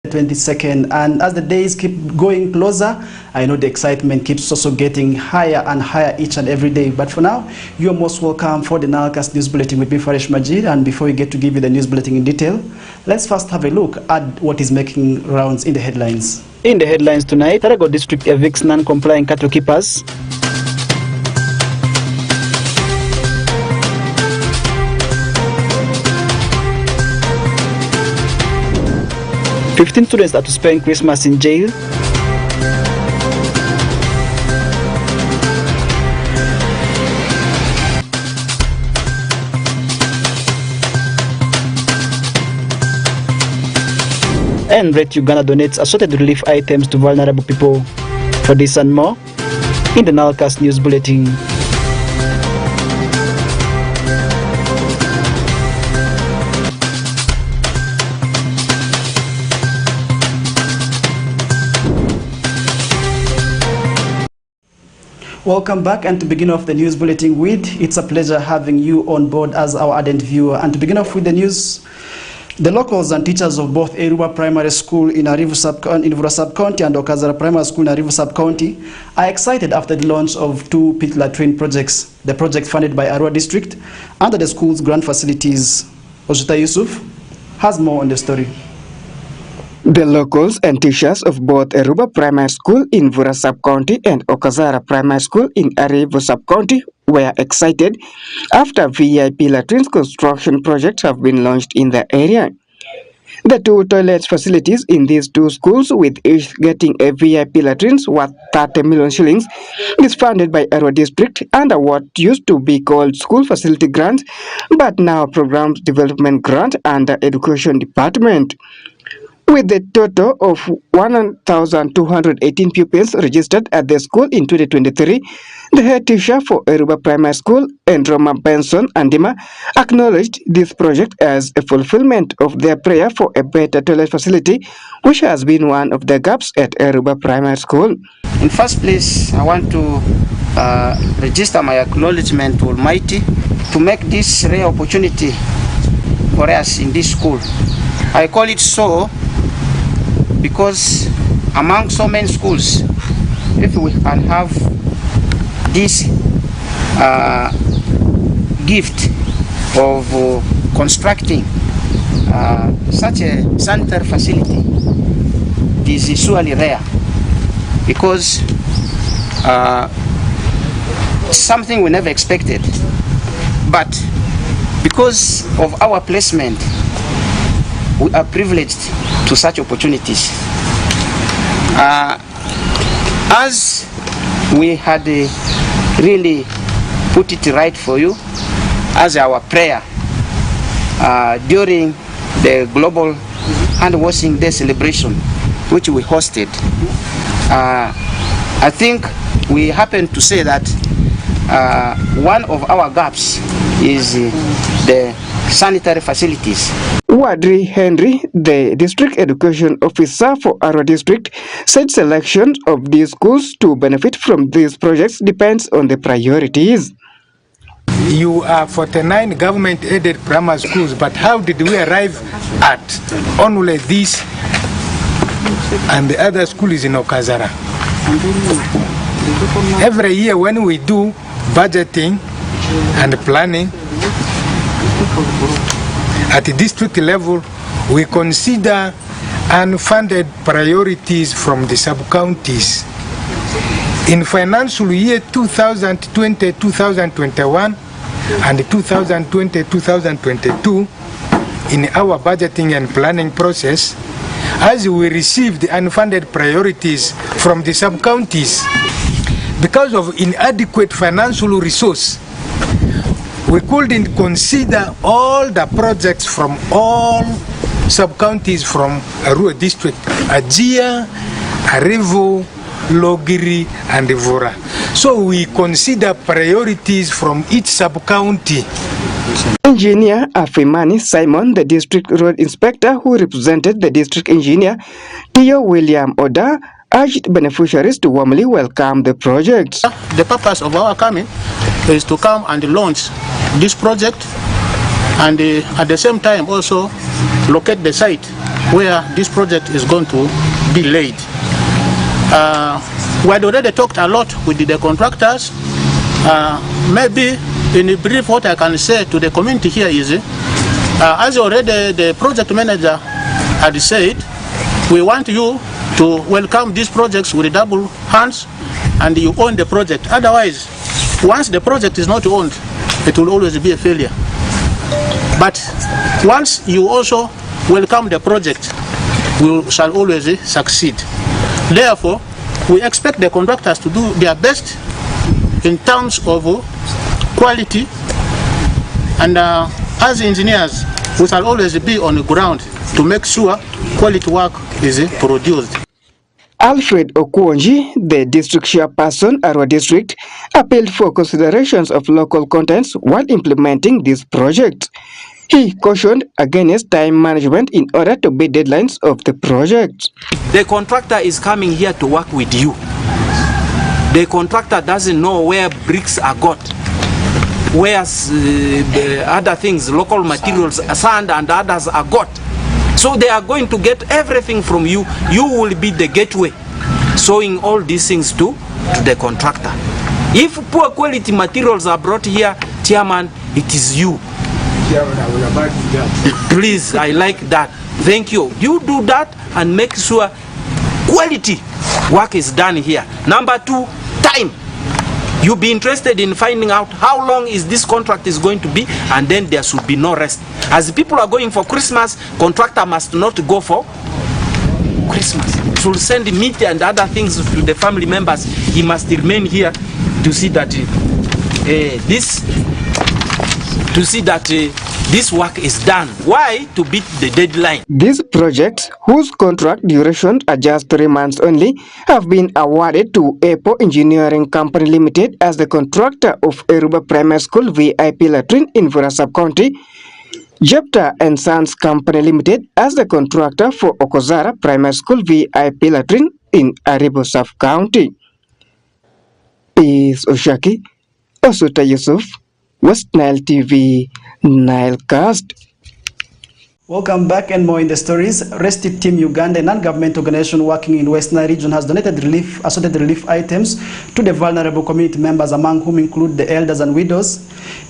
22nd, and as the days keep going closer, I know the excitement keeps also getting higher and higher each and every day. But for now, you're most welcome for the NILE CAST News Bulletin with me, Farish Majid. And before we get to give you the news bulletin in detail, let's first have a look at what is making rounds in the headlines. In the headlines tonight, Tarago District evicts non-compliant cattle keepers. $15 students are to spend Christmas in jail. And Red Uganda donates assorted relief items to vulnerable people. For this and more, in the NILE CAST News Bulletin. Welcome back, and to begin off the news bulletin with, it's a pleasure having you on board as our ardent viewer. And to begin off with the news, the locals and teachers of both Eruba Primary School in Vura Sub-County and Okazara Primary School in Arivu Sub-County are excited after the launch of two pit latrine projects, the project funded by Arua District under the school's grant facilities. Ojuta Yusuf has more on the story. The locals and teachers of both Eruba Primary School in Vura Sub-County and Okazara Primary School in Arivu Sub-County were excited after VIP latrines construction projects have been launched in the area. The two toilet facilities in these two schools, with each getting a VIP latrines worth 30 million shillings, is funded by Arua District under what used to be called School Facility Grant, but now Programs Development Grant under Education Department. With a total of 1,218 pupils registered at the school in 2023, the head teacher for Eruba Primary School, Androma Benson Andima, acknowledged this project as a fulfillment of their prayer for a better toilet facility, which has been one of the gaps at Eruba Primary School. In first place, I want to register my acknowledgement to Almighty to make this rare opportunity for us in this school. I call it so because among so many schools, if we can have this gift of constructing such a sanitary facility, this is surely rare, because something we never expected, but because of our placement, we are privileged to such opportunities. As we had really put it right for you as our prayer during the Global Hand Washing Day celebration, which we hosted, I think we happen to say that one of our gaps is the sanitary facilities. Wadri Henry, the district education officer for Arua District, said selection of these schools to benefit from these projects depends on the priorities. You are 49 government-aided primary schools, but how did we arrive at only this and the other school is in Okazara? Every year when we do budgeting and planning, at the district level, we consider unfunded priorities from the sub-counties. In financial year 2020-2021 and 2020-2022, in our budgeting and planning process, as we received unfunded priorities from the sub-counties, because of inadequate financial resource, we couldn't consider all the projects from all sub-counties from Arua District, Ajia, Arivu, Logiri, and Vura. So we consider priorities from each sub-county. Engineer Afimani Simon, the district road inspector who represented the district engineer, Tio William Oda, urged beneficiaries to warmly welcome the project. The purpose of our coming is to come and launch this project and at the same time also locate the site where this project is going to be laid. We had already talked a lot with the contractors. Maybe in brief, what I can say to the community here is, as already the project manager had said, we want you to welcome these projects with double hands, and you own the project. Otherwise, once the project is not owned, it will always be a failure. But once you also welcome the project, we shall always succeed. Therefore, we expect the contractors to do their best in terms of quality, and as engineers, we shall always be on the ground to make sure quality work is produced. Alfred Okwonji, the district chairperson, Arua District, appealed for considerations of local contents while implementing this project. He cautioned against time management in order to meet deadlines of the project. The contractor is coming here to work with you. The contractor doesn't know where bricks are got, where other things, local materials, sand and others are got. So they are going to get everything from you. You will be the gateway, showing all these things to the contractor. If poor quality materials are brought here, Chairman, it is you. Please, I like that. Thank you. You do that and make sure quality work is done here. Number two, time. You be interested in finding out how long is this contract is going to be, and then there should be no rest. As people are going for Christmas, contractor must not go for Christmas. Should send meat and other things to the family members. He must remain here to see that this work is done. Why? To beat the deadline. These projects, whose contract durations are just 3 months only, have been awarded to EPO Engineering Company Limited as the contractor of Eruba Primary School VIP latrine in Vura Sub-County, Jepta and Sons Company Limited as the contractor for Okozara Primary School VIP latrine in Aribo Sub-County. Is Oshaki, Osuta Yusuf, West Nile TV, Nile Cast. Welcome back, and more in the stories. Rescue Team Uganda, a non-government organization working in West Nile region, has donated assorted relief items to the vulnerable community members, among whom include the elders and widows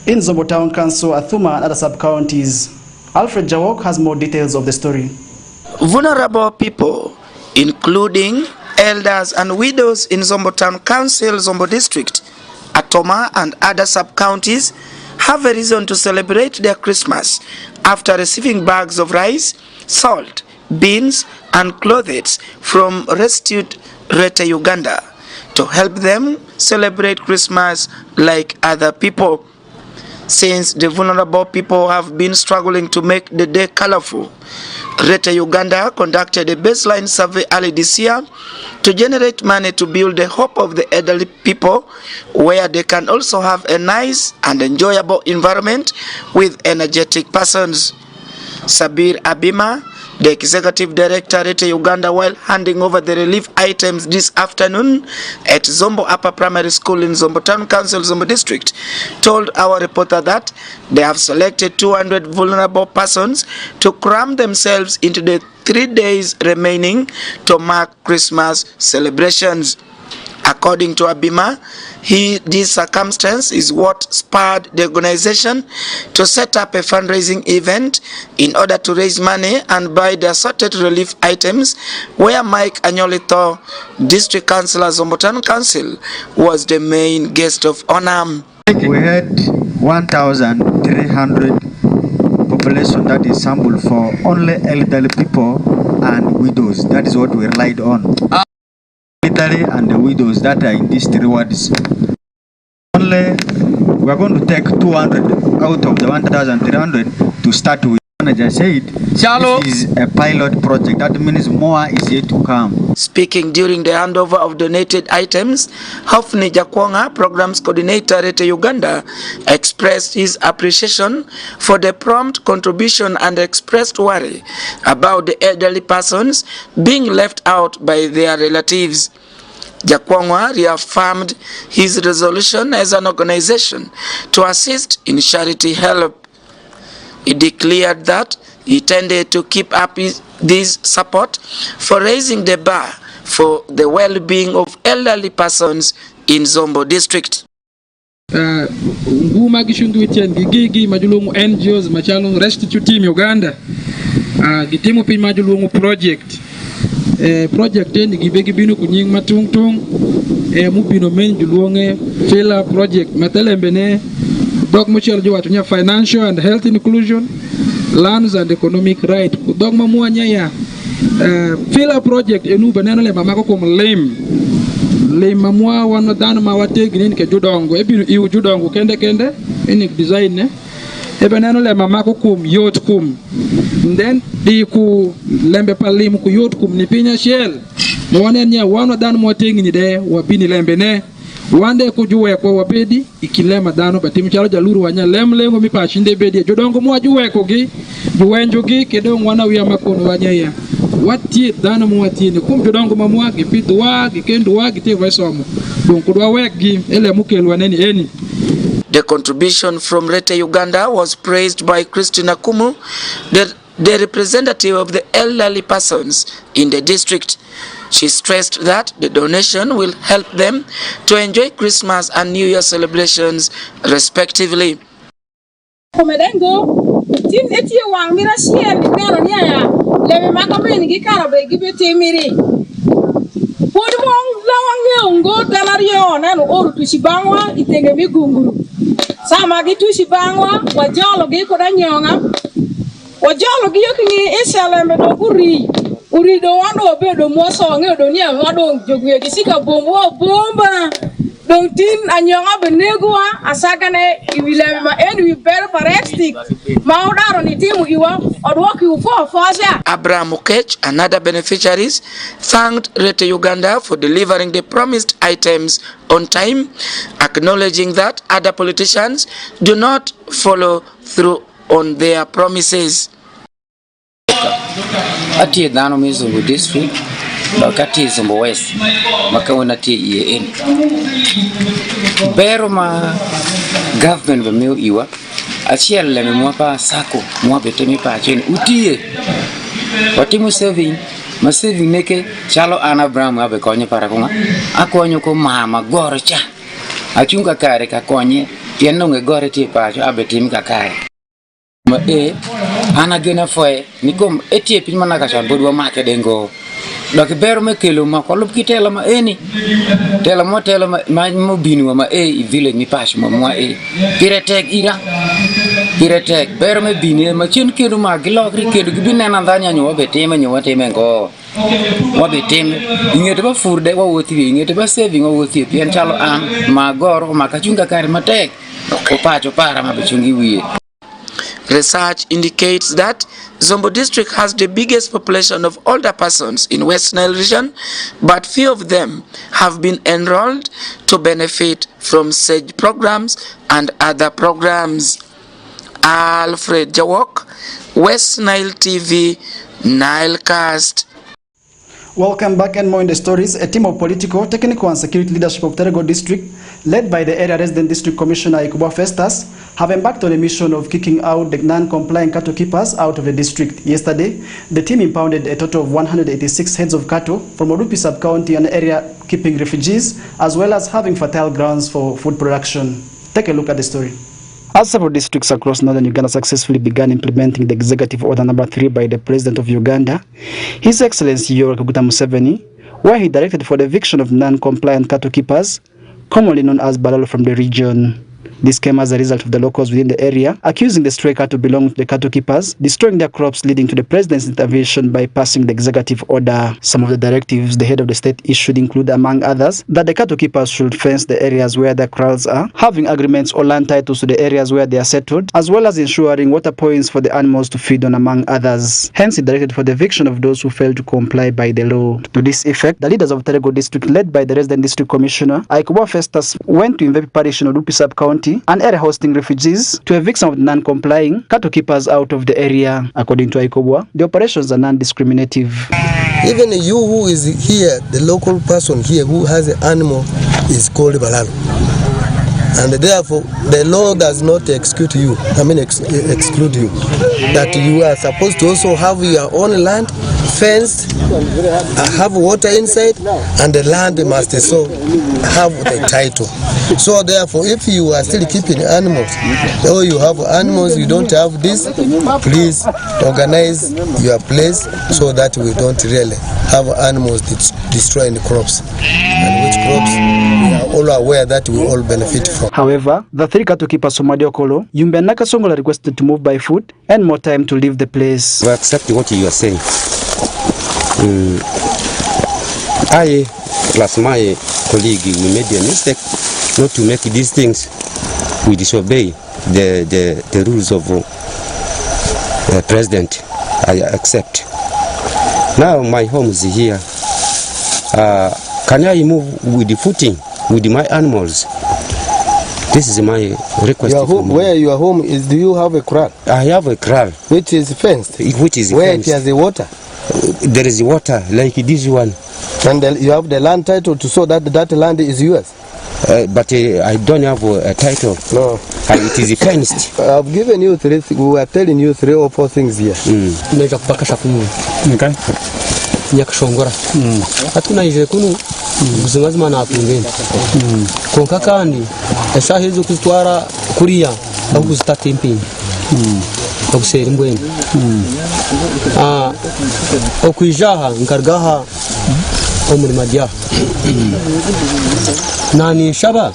in Zombo Town Council, Athuma, and other sub-counties. Alfred Jawok has more details of the story. Vulnerable people, including elders and widows in Zombo Town Council, Zombo District, Atoma, and other sub-counties, have a reason to celebrate their Christmas after receiving bags of rice, salt, beans, and clothes from Rescued Rete Uganda to help them celebrate Christmas like other people. Since the vulnerable people have been struggling to make the day colorful, Rete Uganda conducted a baseline survey early this year to generate money to build the hope of the elderly people, where they can also have a nice and enjoyable environment with energetic persons. Sabir Abima, the executive director at Uganda, while handing over the relief items this afternoon at Zombo Upper Primary School in Zombo Town Council, Zombo District, told our reporter that they have selected 200 vulnerable persons to cram themselves into the 3 days remaining to mark Christmas celebrations. According to Abima, this circumstance is what spurred the organization to set up a fundraising event in order to raise money and buy the assorted relief items, where Mike Anyolito, District Councillor, Zombo Town Council, was the main guest of honor. We had 1,300 population that is sampled for only elderly people and widows. That is what we relied on. Elderly and the widows that are in these 3 wards. Only we are going to take 200 out of the 1,300 to start with. Manager said this is a pilot project. That means more is yet to come. Speaking during the handover of donated items, Hofni Jakwonga, Programs Coordinator at Uganda, expressed his appreciation for the prompt contribution and expressed worry about the elderly persons being left out by their relatives. Jakwonga reaffirmed his resolution as an organization to assist in charity help. He declared that he intended to keep up this support for raising the bar for the well-being of elderly persons in Zombo district. Nguma gishundu itian gigi majulungu NGOs machalung Restitute Team Uganda gitimu pi majulungu project project ni gibegi binu kunying matungtung mubino men julunge fila project matelembene dog muchel jo watunya financial and health inclusion, lands and economic right dog mamuanya ya fila project enu banana le mamako kom le mamwa wana dana mawate ginen ke judongo ebinu iu judongo kende ini design ne ebenano le mamako kum yot kum then di ku lembe palim ku yot kum ni pinya shell mo wane nya wana dana mawate ngini de wabini lembe ne wande ku juwe ko wabedi ikilema dano batim chalo jaluru wanya lemlengo mi pa shinde bedi judongo mo juwe ko gi juwenjo gi kedong wana wiya makono wanya ya wati dana muwati ni kum jodongo mamwa gipidu wa gikendu wa gite vasomo donc kudwa wegi ele mukelwa neni eni. The contribution from Rete Uganda was praised by Christina Kumu, the representative of the elderly persons in the district. She stressed that the donation will help them to enjoy Christmas and New Year celebrations respectively. Lebe makameni gikara be gibete miri podmong lawang ngo talario nanu oru tushibangwa itenge migunguru sama gitushibangwa wajolo gi kodanyonga wajolo gi yokingi ishalembe do uri do wando bedo moso ngedo ni wado jogwe gisika bomba donc tin anyonga benegwa asagane iwileme ma enwi ber parestic maudaro ni timu iwa odwoki ufo fosha. Abraham Okech and other beneficiaries thanked Rete Uganda for delivering the promised items on time, acknowledging that other politicians do not follow through on their promises. Ati dano Zombo district bakati Zombo West makawana TEN bero ma government bameo iwa achiel le mwapa sako mwabete mi pa chen utie watimu saving ma saving neke chalo ana Abraham abe konyo para konga akonyo ko mama goro cha achunga kare ka konye tieno nge gore ti pa abe tim ka kare ma ana gena foe nikom etie pin manaka chan bodwa make dengo dok bero me kelo ma kolop kitela ma eni tela ma mo binu ma village mi pash ma mo piretek bero me binu ma chen kelo ma glokri kelo gibina na ndanya nyo beteme ngo wa beteme ingete ba furde wa woti ingete ba saving wa woti pien chalo an ma goro ma kachunga kare matek ko pacho para ma bechungi wiye. Research indicates that Zombo district has the biggest population of older persons in West Nile region, but few of them have been enrolled to benefit from SAGE programs and other programs. Alfred Jawok, West Nile TV, Nile Cast. Welcome back and more in the stories. A team of political, technical and security leadership of Terego district, led by the area resident district commissioner Ikuba Festus, have embarked on a mission of kicking out the non-compliant cattle keepers out of the district. Yesterday, the team impounded a total of 186 heads of cattle from Orupi sub-county and area keeping refugees, as well as having fertile grounds for food production. Take a look at the story. As several districts across northern Uganda successfully began implementing the Executive Order No. 3 by the President of Uganda, His Excellency Yoweri Kaguta Museveni, where he directed for the eviction of non-compliant cattle keepers, commonly known as Balalo, from the region. This came as a result of the locals within the area accusing the stray cattle belonging to the cattle keepers, destroying their crops, leading to the president's intervention by passing the executive order. Some of the directives the head of the state issued include, among others, that the cattle keepers should fence the areas where their kraals are, having agreements or land titles to the areas where they are settled, as well as ensuring water points for the animals to feed on, among others. Hence, he directed for the eviction of those who failed to comply by the law. To this effect, the leaders of Terego district, led by the resident district commissioner, Ikuba Festus, went to Imvepi parish in Orupi sub-county and area hosting refugees to evict some of the non-complying cattle keepers out of the area. According to Aikobwa, the operations are non-discriminative. Even you who is here, the local person here who has an animal is called Balalo. And therefore, the law does not exclude you. Exclude you. That you are supposed to also have your own land, fenced, have water inside, and the land must also have the title. So therefore, if you are still keeping animals, or you have animals, you don't have this, please organize your place so that we don't really have animals destroying the crops. And which crops we are all aware that we all benefit from. However, the three cattle keepers from Madiokolo, Yumbe and Nakasongola requested to move by foot and more time to leave the place. We accept what you are saying. I plus my colleague, we made a mistake not to make these things. We disobey the rules of the president. I accept. Now my home is here. Can I move with the footing with my animals? This is my request. Where your home is, do you have a kraal? I have a kraal. Which is fenced? Which is where fenced. It has the water? There is water like this one. And you have the land title to show that that land is yours? But I don't have a title. No. It is fenced. I've given you three. We are telling you 3 or 4 things here. Okay. Nyakashongora. Hatuna ije kunu guzingazima na apungeni. Konka kandi eshaho ezo kuzitwara kuriya aho kuzitata impinga. Bagusera imbweni. Okwijaha nkargaha omurima dya. Nani shaba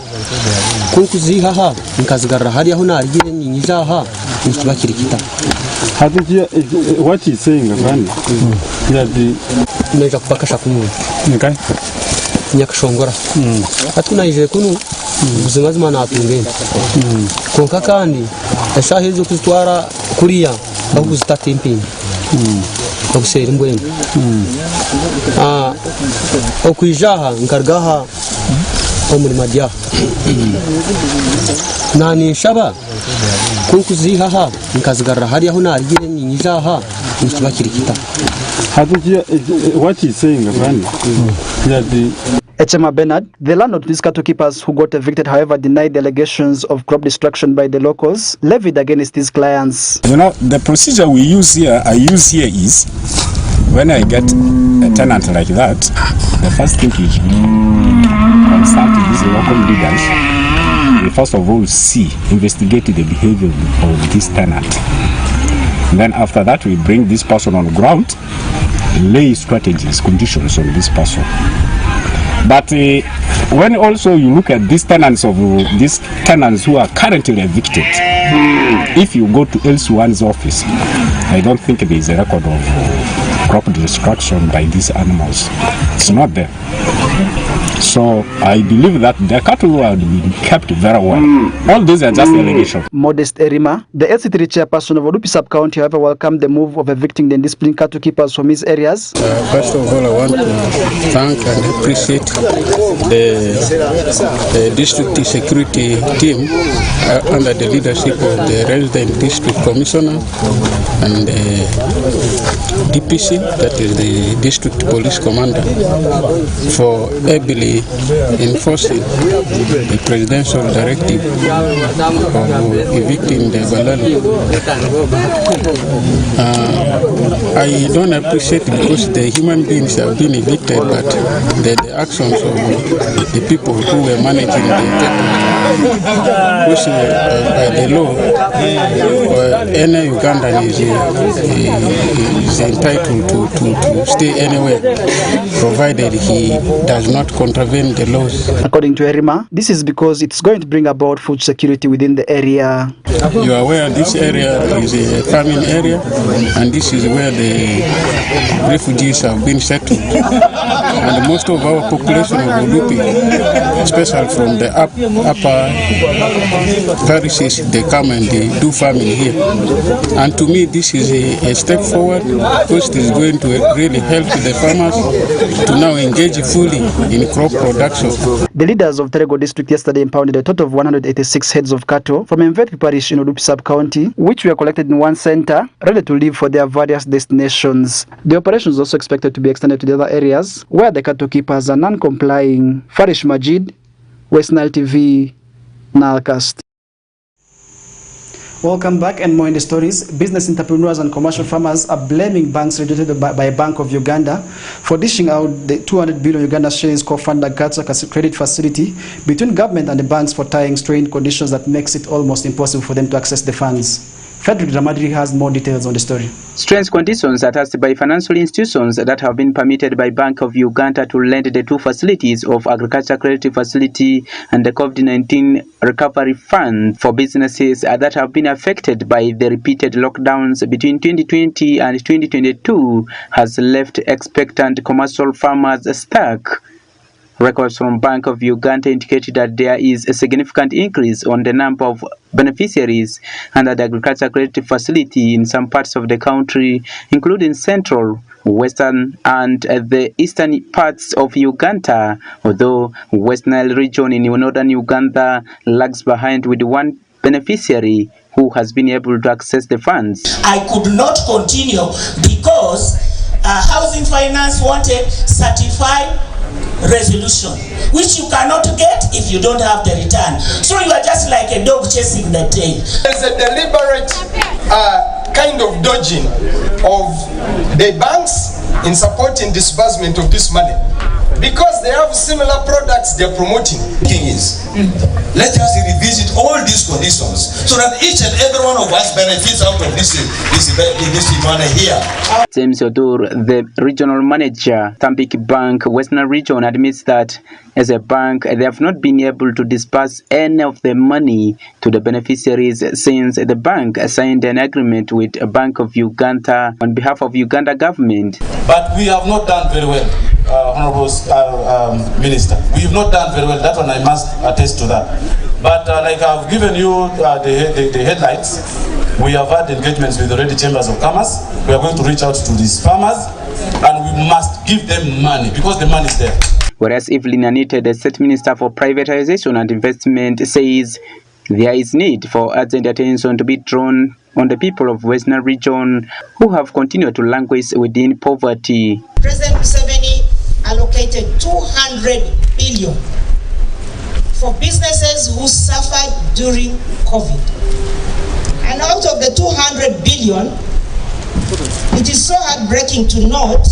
kukuzihaha nkazigarra hariya ho narigire nyijaha nikibakirikita. What he's saying, Meja kupakasha kumu. Okay. Nyakashongora. Hatuna ije kunu guzingazima na apungeni. Konka kandi eshaho ezo kuzitwara kuriya aho kuzitata impinga. Bagusera imbweni. Okwijaha nkargaha omurima dya. Nani shaba kukuzihaha nkazigarra hariya ho narigire nyijaha nikibakirikita. What he's saying, Echema Bernard, the landlord of these cattle keepers who got evicted, however, denied the allegations of crop destruction by the locals levied against his clients. You know, the procedure I use here is, when I get a tenant like that, the first thing is consult these local leaders. We first of all investigate the behavior of this tenant. And then after that, we bring this person on ground, lay strategies, conditions on this person. But when also you look at these tenants who are currently evicted, if you go to L1's office, I don't think there is a record of crop destruction by these animals. It's not there. So I believe that the cattle are being kept very well. All these are just allegations. Modest Erima, the LC3 chairperson of Odupi sub-county, however, welcomed the move of evicting the disciplined cattle keepers from his areas. First of all, I want to thank and appreciate the district security team under the leadership of the resident district commissioner and the DPC, that is the district police commander, for ably enforcing the presidential directive of evicting the Balali. I don't appreciate because the human beings have been evicted, but the actions of the people who were managing the cattle, which by the law, any Ugandan is entitled to stay anywhere, provided he does not contravene the laws. According to Erima, this is because it's going to bring about food security within the area. You are aware this area is a farming area, and this is where the refugees have been settled. And most of our population of Olupi, especially from the upper parishes, they come and they do farming here. And to me, this is a step forward, because it is going to really help the farmers to now engage fully in crop production. The leaders of Terego district yesterday impounded a total of 186 heads of cattle from Mvetpi parish in Odupi sub-county, which were collected in one center, ready to leave for their various destinations. The operation is also expected to be extended to the other areas where the cattle keepers are non-complying. Farish Majid, West Nile TV, NILE CAST. Welcome back, and more in the stories. Business entrepreneurs and commercial farmers are blaming banks regulated by Bank of Uganda for dishing out the 200 billion Uganda shillings co-fund agriculture credit facility between government and the banks for tying strained conditions that makes it almost impossible for them to access the funds. Frederick Ramadri has more details on the story. Strange conditions attached by financial institutions that have been permitted by Bank of Uganda to lend the two facilities of Agriculture Credit Facility and the COVID-19 Recovery Fund for businesses that have been affected by the repeated lockdowns between 2020 and 2022 has left expectant commercial farmers stuck. Records from Bank of Uganda indicated that there is a significant increase on the number of beneficiaries under the agriculture credit facility in some parts of the country, including central, western, and the eastern parts of Uganda, although West Nile region in northern Uganda lags behind with one beneficiary who has been able to access the funds. I could not continue because Housing Finance wanted certified resolution, which you cannot get if you don't have the return. So you are just like a dog chasing the tail. There's a deliberate kind of dodging of the banks in supporting disbursement of this money, because they have similar products they're promoting. Let us revisit all these conditions so that each and every one of us benefits out of this money here. James Odur, the regional manager, Tambiki Bank, Western Region, admits that as a bank, they have not been able to disburse any of the money to the beneficiaries since the bank signed an agreement with a Bank of Uganda on behalf of Uganda government. But we have not done very well, Honorable Minister. We have not done very well. That one I must attest to that. But like I've given you the headlines, we have had engagements with already chambers of commerce. We are going to reach out to these farmers, and we must give them money because the money is there. Whereas Evelyn Anite, the State Minister for Privatization and Investment, says there is need for urgent attention to be drawn on the people of Western Region who have continued to languish within poverty. President Museveni allocated 200 billion for businesses who suffered during COVID. And out of the 200 billion, it is so heartbreaking to note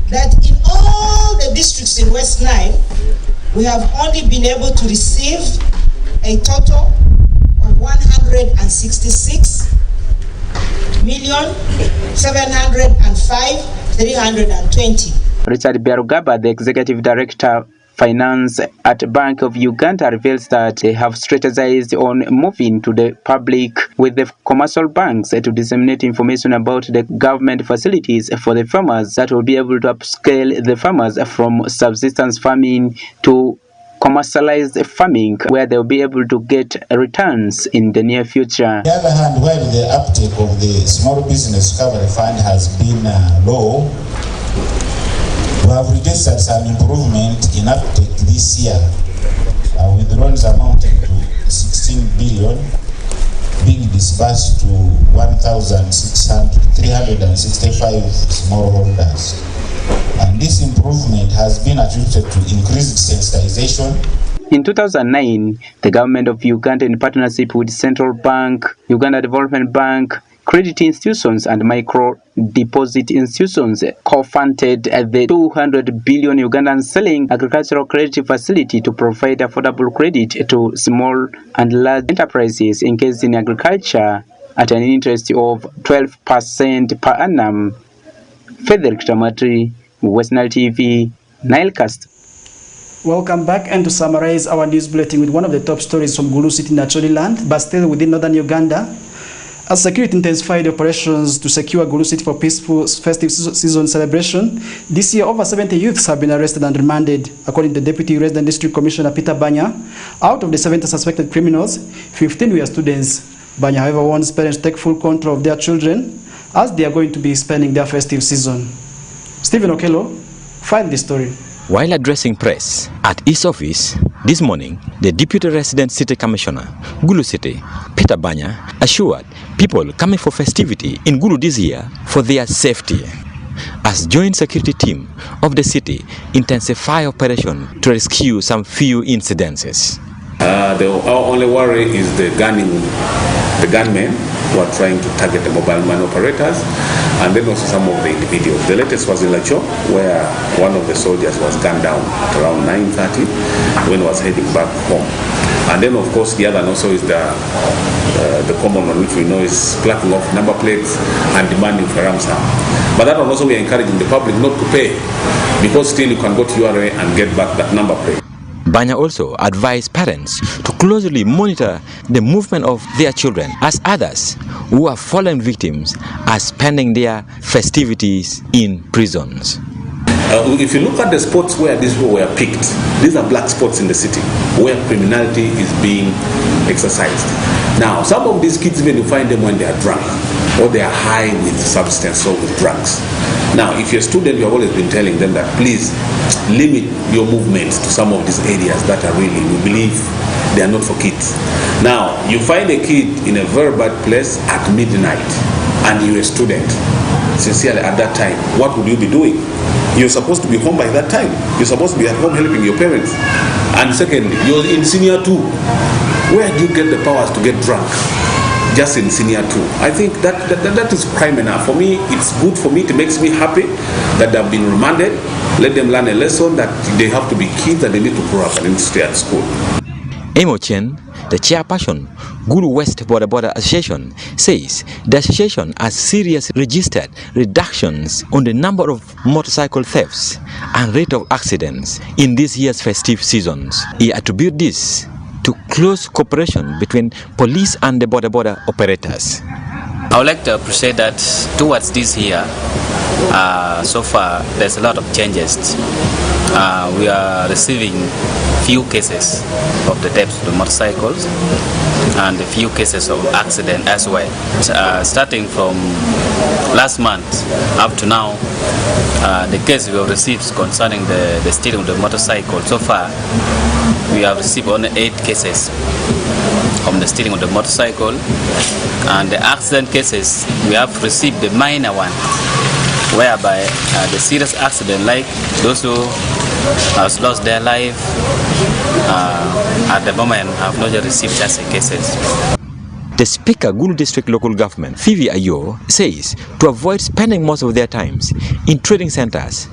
that in all the districts in West Nile, we have only been able to receive a total of 166,705,320. Richard Biarugaba, the Executive Director Finance at Bank of Uganda, reveals that they have strategized on moving to the public with the commercial banks to disseminate information about the government facilities for the farmers that will be able to upscale the farmers from subsistence farming to commercialized farming, where they'll be able to get returns in the near future. On the other hand, while the uptake of the Small Business Recovery Fund has been low, we have registered some improvement in uptake this year, with loans amounting to 16 billion being disbursed to 1,365 smallholders. And this improvement has been attributed to increased sensitization. In 2009, the government of Uganda, in partnership with Central Bank, Uganda Development Bank, credit institutions and micro deposit institutions, co-funded the 200 billion Ugandan selling agricultural credit facility to provide affordable credit to small and large enterprises engaged in agriculture at an interest of 12% per annum. Frederick Tamatri, West Nile TV, NILE CAST. Welcome back, and to summarize our news bulletin with one of the top stories from Gulu City, Naturally Land, but still within northern Uganda. As security intensified operations to secure Gulu City for peaceful festive season celebration, this year over 70 youths have been arrested and remanded. According to Deputy Resident District Commissioner Peter Banya, out of the 70 suspected criminals, 15 were students. Banya, however, wants parents to take full control of their children as they are going to be spending their festive season. Stephen Okello, filed this story. While addressing press at his office this morning, the Deputy Resident City Commissioner, Gulu City, Peter Banya, assured people coming for festivity in Gulu this year for their safety. As joint security team of the city intensify operation to rescue some few incidences. Our only worry is the gunmen who are trying to target the mobile money operators, and then also some of the individuals. The latest was in Lacho, where one of the soldiers was gunned down at around 9:30 when he was heading back home. And then, of course, the other also is the common one, which we know is plucking off number plates and demanding for ransom. But that one also we are encouraging the public not to pay, because still you can go to URA and get back that number plate. Banya also advised parents to closely monitor the movement of their children, as others who have fallen victims are spending their festivities in prisons. If you look at the spots where these people were picked, these are black spots in the city where criminality is being exercised. Now, some of these kids, even you find them when they are drunk or they are high with substance or with drugs. Now, if you're a student, you have always been telling them that please limit your movements to some of these areas that are really, we believe they are not for kids. Now, you find a kid in a very bad place at midnight and you're a student. Sincerely, at that time, what would you be doing? You're supposed to be home by that time. You're supposed to be at home helping your parents. And secondly, you're in senior 2. Where do you get the powers to get drunk? Just in senior 2. I think that is crime enough. For me, it's good for me. It makes me happy that they've been remanded. Let them learn a lesson that they have to be kids and they need to grow up and need to stay at school. Emo Chen, the chairperson, Gulu West Border Association, says the association has seriously registered reductions on the number of motorcycle thefts and rate of accidents in this year's festive seasons. He attributes this to close cooperation between police and the border operators. I would like to appreciate that towards this year, so far there's a lot of changes. We are receiving few cases of the thefts of the motorcycles and a few cases of accident as well. Starting from last month up to now, the case we have received concerning the stealing of the motorcycle, so far we have received only 8 cases from the stealing of the motorcycle, and the accident cases we have received the minor one, whereby the serious accident, like those who have lost their life, at the moment have not yet received such cases. The Speaker, Gulu District Local Government, Fivi Ayo, says to avoid spending most of their times in trading centers,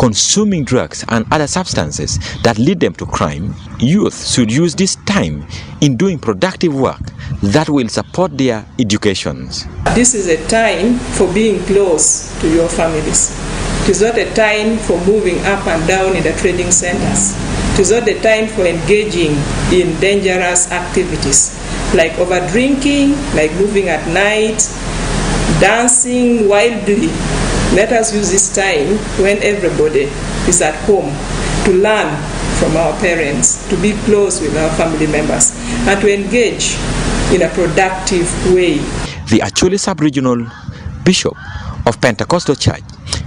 consuming drugs and other substances that lead them to crime, youth should use this time in doing productive work that will support their educations. This is a time for being close to your families. It is not a time for moving up and down in the trading centers. It is not a time for engaging in dangerous activities like overdrinking, like moving at night, dancing wildly. Let us use this time when everybody is at home to learn from our parents, to be close with our family members, and to engage in a productive way. The Acholi Sub-Regional Bishop of Pentecostal Church,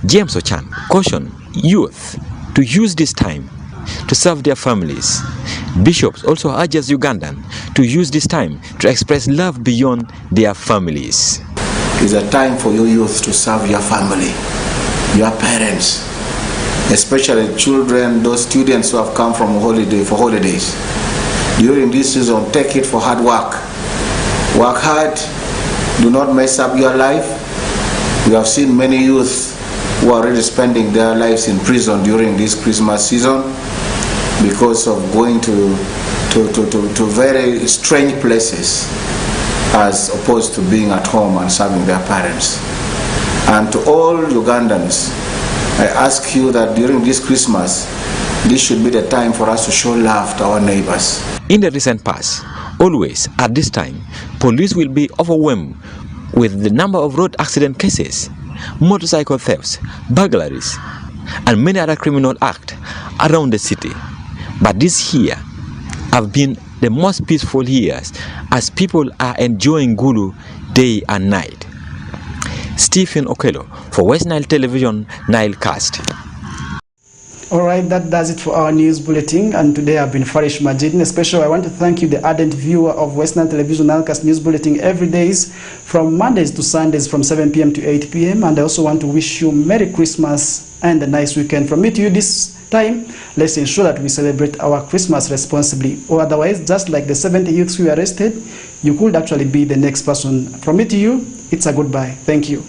James Ochan, cautioned youth to use this time to serve their families. Bishops also urges Ugandan to use this time to express love beyond their families. It's a time for you youth to serve your family, your parents, especially children, those students who have come from holidays. During this season, take it for hard work. Work hard, do not mess up your life. We have seen many youth who are already spending their lives in prison during this Christmas season because of going to very strange places as opposed to being at home and serving their parents. And to all Ugandans, I ask you that during this Christmas, this should be the time for us to show love to our neighbors. In the recent past, always at this time, police will be overwhelmed with the number of road accident cases, motorcycle thefts, burglaries, and many other criminal acts around the city. But this year have been the most peaceful years as people are enjoying Gulu day and night. Stephen Okello for West Nile Television, NILE CAST. All right, that does it for our news bulletin. And today I've been Farish Majid. Especially, I want to thank you, the ardent viewer of West Nile Television NILE CAST news bulletin every day from Mondays to Sundays from 7 p.m. to 8 p.m. And I also want to wish you Merry Christmas and a nice weekend. From me to you, this time, let's ensure that we celebrate our Christmas responsibly. Or otherwise, just like the 70 youths who were arrested, you could actually be the next person. From me to you, it's a goodbye. Thank you.